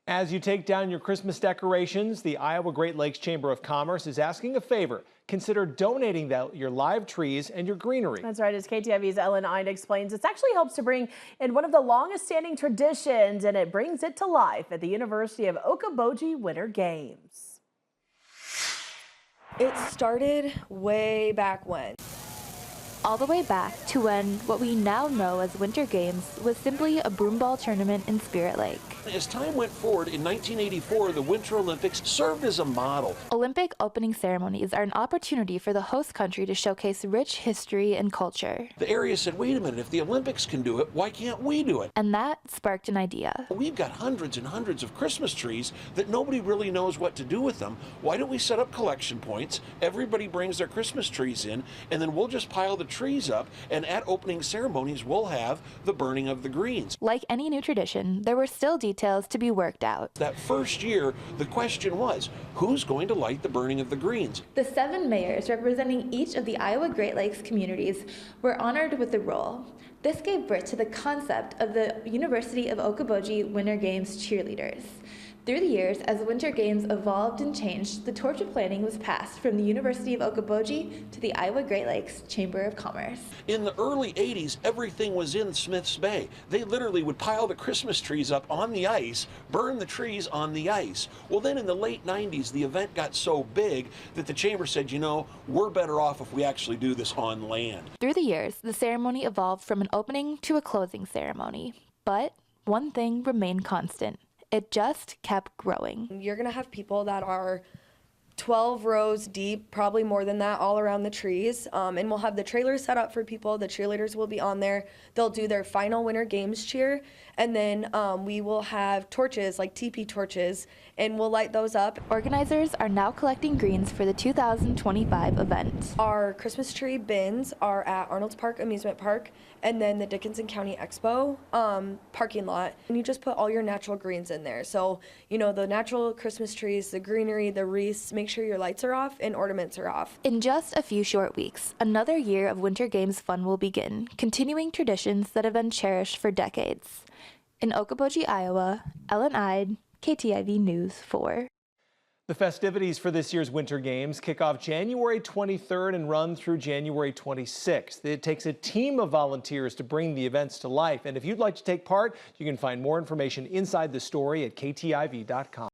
As you take down your Christmas decorations, the Iowa Great Lakes Chamber of Commerce is asking a favor. Consider donating your live trees and your greenery. That's right. As KTIV's Ellen Ide explains, it actually helps to bring in one of the longest standing traditions, and it brings it to life at the University of Okoboji Winter Games. It started way back when. All the way back to when what we now know as Winter Games was simply a broomball tournament in Spirit Lake. As time went forward, in 1984, the Winter Olympics served as a model. Olympic opening ceremonies are an opportunity for the host country to showcase rich history and culture. The area said, wait a minute, if the Olympics can do it, why can't we do it? And that sparked an idea. We've got hundreds and hundreds of Christmas trees that nobody really knows what to do with them. Why don't we set up collection points? Everybody brings their Christmas trees in, and then we'll just pile the trees up, and at opening ceremonies, we'll have the burning of the greens. Like any new tradition, there were still details to be worked out. That first year, the question was, who's going to light the burning of the greens? The 7 mayors representing each of the Iowa Great Lakes communities were honored with the role. This gave birth to the concept of the University of Okoboji Winter Games cheerleaders. Through the years, as Winter Games evolved and changed, the torch of planning was passed from the University of Okoboji to the Iowa Great Lakes Chamber of Commerce. In the early 80s, everything was in Smith's Bay. They literally would pile the Christmas trees up on the ice, burn the trees on the ice. Well, then in the late 90s, the event got so big that the chamber said, you know, we're better off if we actually do this on land. Through the years, the ceremony evolved from an opening to a closing ceremony. But one thing remained constant. It just kept growing. You're going to have people that are 12 rows deep, probably more than that, all around the trees. And we'll have the trailers set up for people. The cheerleaders will be on there. They'll do their final Winter Games cheer. And then we will have torches, like teepee torches, and we'll light those up. Organizers are now collecting greens for the 2025 event. Our Christmas tree bins are at Arnold's Park Amusement Park and then the Dickinson County Expo parking lot. And you just put all your natural greens in there. So, you know, the natural Christmas trees, the greenery, the wreaths, make sure your lights are off and ornaments are off. In just a few short weeks, another year of Winter Games fun will begin, continuing traditions that have been cherished for decades. In Okoboji, Iowa, Ellen Ide, KTIV News 4. The festivities for this year's Winter Games kick off January 23rd and run through January 26th. It takes a team of volunteers to bring the events to life. And if you'd like to take part, you can find more information inside the story at ktiv.com.